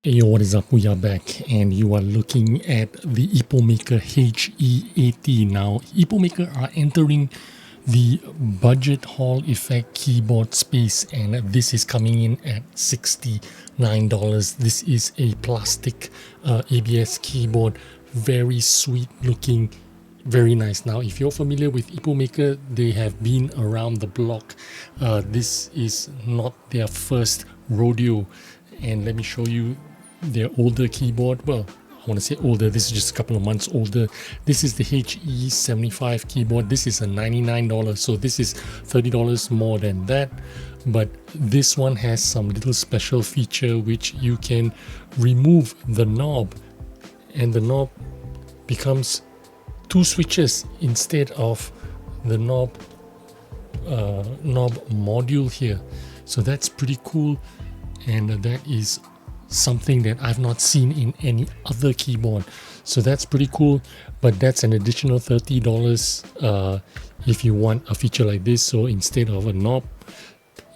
Hey, what is up? We are back and you are looking at the EPomaker HE80 now. EPomaker are entering the budget Hall effect keyboard space and this is coming in at $69. This is a plastic ABS keyboard, very sweet looking, very nice. Now if you're familiar with EPomaker, they have been around the block. This is not their first rodeo, and let me show you their older keyboard. Well, I want to say older, this is just a couple of months older. This is the HE75 keyboard. This is a $99, so this is $30 more than that. But this one has some little special feature which you can remove the knob and the knob becomes two switches instead of the knob module here. So that's pretty cool, and that is something that I've not seen in any other keyboard. So that's pretty cool, but that's an additional $30 if you want a feature like this. So instead of a knob,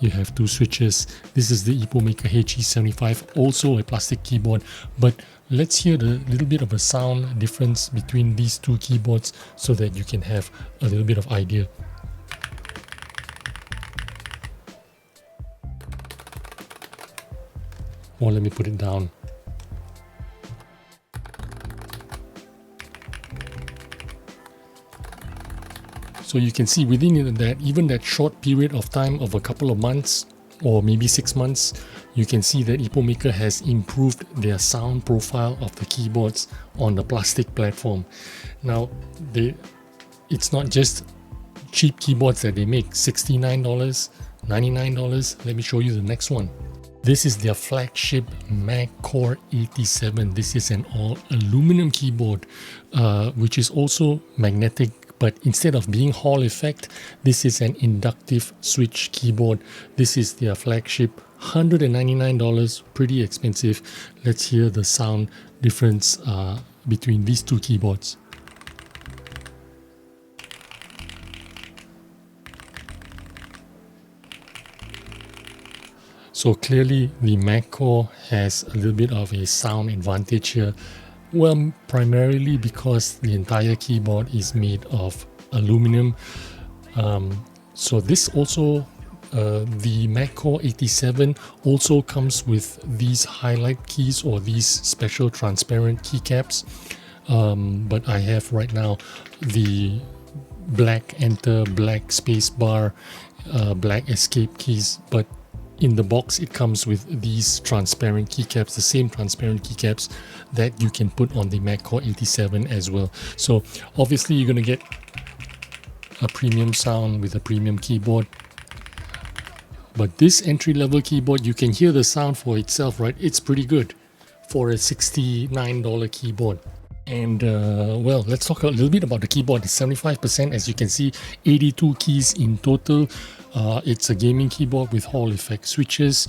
you have two switches. This is the EPomaker HE75, also a plastic keyboard, but let's hear the little bit of a sound difference between these two keyboards so that you can have a little bit of idea. Or let me put it down. So you can see within that, even that short period of time of a couple of months or maybe 6 months, you can see that EPomaker has improved their sound profile of the keyboards on the plastic platform. Now, it's not just cheap keyboards that they make. $69, $99. Let me show you the next one. This is their flagship Magcore 87. This is an all aluminum keyboard, which is also magnetic, but instead of being Hall effect, this is an inductive switch keyboard. This is their flagship, $199, pretty expensive. Let's hear the sound difference between these two keyboards. So clearly the Magcore has a little bit of a sound advantage here. Well, primarily because the entire keyboard is made of aluminum. So this also, the Magcore 87 also comes with these highlight keys or these special transparent keycaps. But I have right now the black enter, black space bar, black escape keys, but in the box it comes with these transparent keycaps, the same transparent keycaps that you can put on the Magcore 87 as well. So obviously you're going to get a premium sound with a premium keyboard, but this entry-level keyboard, you can hear the sound for itself, right? It's pretty good for a $69 keyboard. And well, let's talk a little bit about the keyboard. It's 75%, as you can see, 82 keys in total. It's a gaming keyboard with Hall effect switches.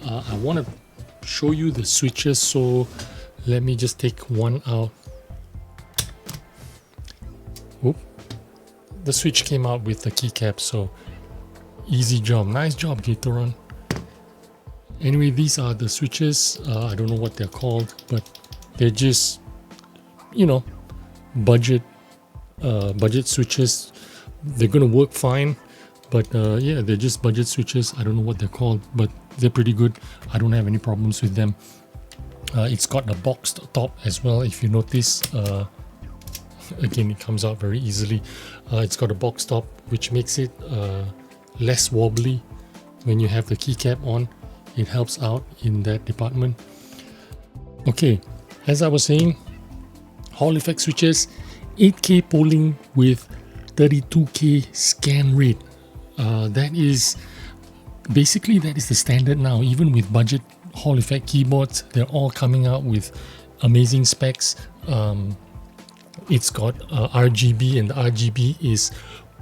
I want to show you the switches, so let me just take one out. Oop. The switch came out with the keycap, so easy job. Nice job, Gateron. Anyway, these are the switches. I don't know what they're called, but they're just, you know, budget switches. They're gonna work fine, but yeah, they're just budget switches. I don't know what they're called, but they're pretty good. I don't have any problems with them. It's got a boxed top as well, if you notice. Again, it comes out very easily. It's got a box top, which makes it less wobbly when you have the keycap on. It helps out in that department. Okay, as I was saying, Hall effect switches, 8K polling with 32K scan rate. That is basically, that is the standard now. Even with budget Hall effect keyboards, they're all coming out with amazing specs. It's got RGB, and the RGB is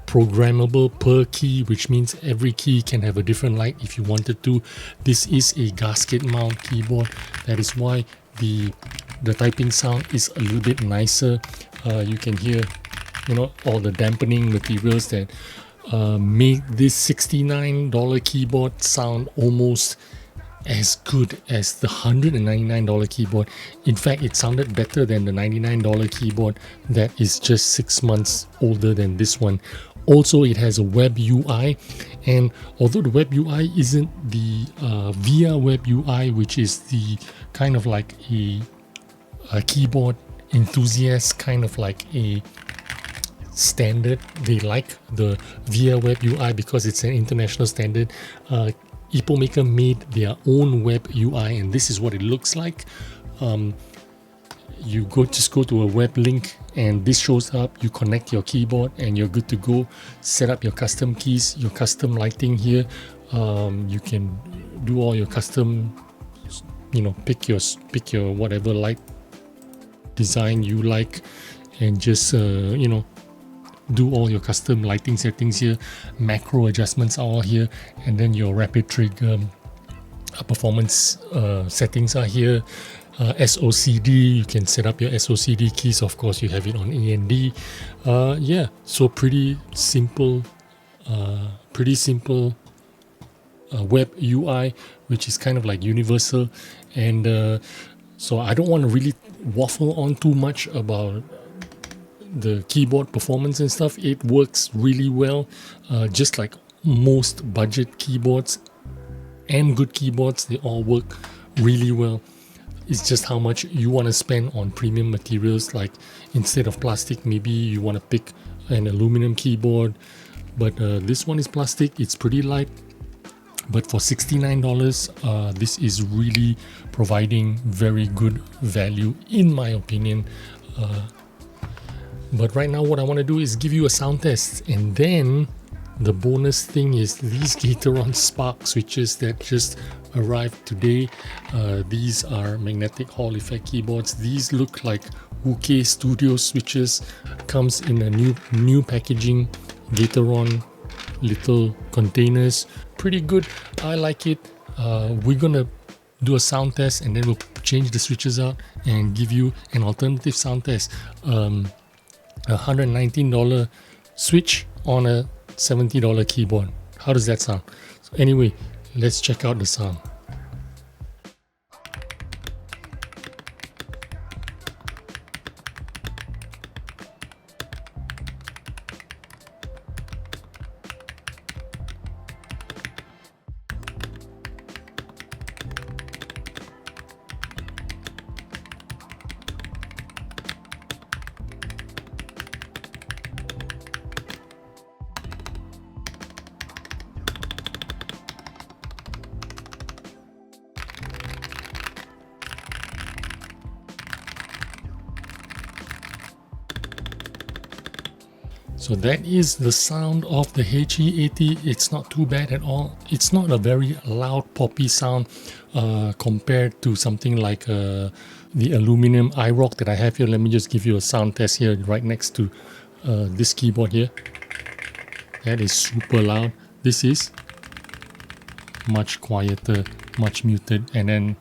programmable per key, which means every key can have a different light if you wanted to. This is a gasket mount keyboard. That is why the typing sound is a little bit nicer. You can hear, you know, all the dampening materials that make this $69 keyboard sound almost as good as the $199 keyboard. In fact, it sounded better than the $99 keyboard that is just 6 months older than this one. Also, it has a web UI, and although the web UI isn't the VIA web UI, which is the kind of like a keyboard enthusiast, kind of like a standard, they like the VIA web UI because it's an international standard. EPomaker made their own web UI, and this is what it looks like. You just go to a web link and this shows up, you connect your keyboard and you're good to go. Set up your custom keys, your custom lighting here. You can do all your custom, pick your whatever light design you like, and just do all your custom lighting settings here. Macro adjustments are all here, and then your rapid trigger performance settings are here. SOCD, you can set up your SOCD keys. Of course, you have it on AND. Yeah, so pretty simple web UI, which is kind of like universal. And so I don't want to really waffle on too much about the keyboard performance and stuff. It works really well, just like most budget keyboards and good keyboards, they all work really well. It's just how much you want to spend on premium materials. Like instead of plastic, maybe you want to pick an aluminum keyboard, but this one is plastic. It's pretty light, but for $69, this is really providing very good value in my opinion. But right now what I want to do is give you a sound test, and then the bonus thing is these Gateron SparkSwitches that just arrived today. These are magnetic Hall effect keyboards. These look like Uke Studio switches. Comes in a new packaging, Gateron little containers. Pretty good. I like it. We're gonna do a sound test and then we'll change the switches out and give you an alternative sound test. A $119 switch on a $70 keyboard. How does that sound? So anyway, let's check out the sound. So that is the sound of the HE80. It's not too bad at all. It's not a very loud poppy sound compared to something like the aluminum iRock that I have here. Let me just give you a sound test here right next to this keyboard here. That is super loud. This is much quieter, much muted, and then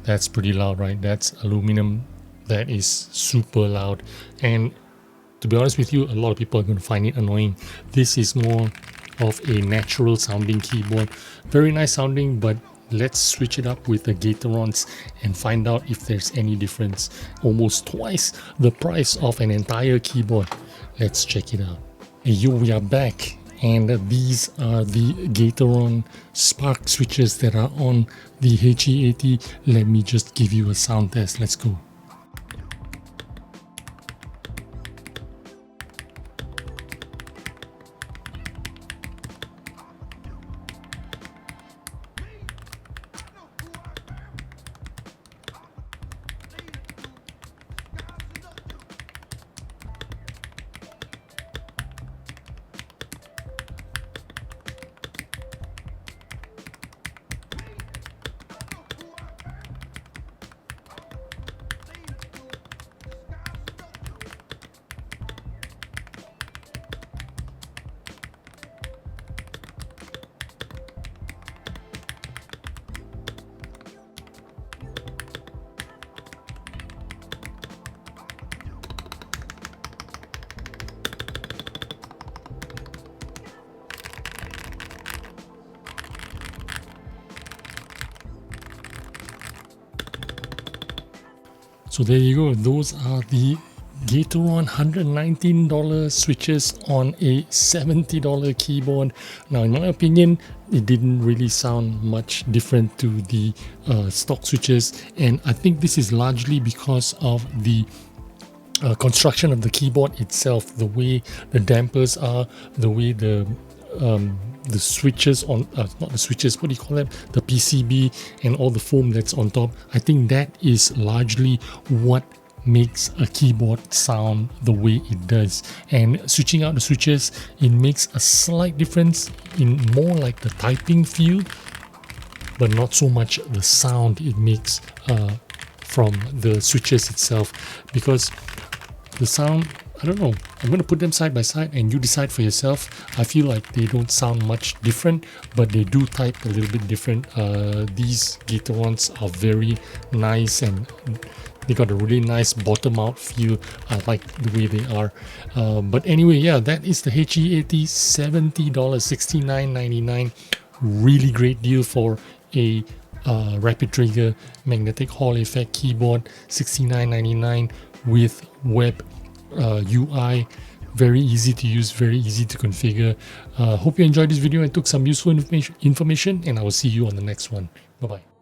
that's pretty loud, right? That's aluminum. That is super loud. And to be honest with you, a lot of people are going to find it annoying. This is more of a natural sounding keyboard. Very nice sounding, but let's switch it up with the Gaterons and find out if there's any difference. Almost twice the price of an entire keyboard. Let's check it out. Hey yo, we are back, and these are the Gateron SparkSwitches that are on the HE80. Let me just give you a sound test. Let's go. So there you go. Those are the Gateron $119 switches on a $70 keyboard. Now, in my opinion, it didn't really sound much different to the stock switches, and I think this is largely because of the construction of the keyboard itself, the way the dampers are, the way the switches on, not the switches, what do you call them, the PCB and all the foam that's on top. I think that is largely what makes a keyboard sound the way it does. And switching out the switches, it makes a slight difference in more like the typing feel, but not so much the sound it makes from the switches itself, because the sound, I don't know, I'm going to put them side by side and you decide for yourself. I feel like they don't sound much different, but they do type a little bit different. These Gaterons are very nice and they got a really nice bottom out feel. I like the way they are. But anyway, yeah, that is the HE80, $70, $69.99. Really great deal for a rapid trigger magnetic Hall effect keyboard, $69.99 with web UI. Very easy to use, very easy to configure. Hope you enjoyed this video and took some useful information, and I will see you on the next one. Bye bye.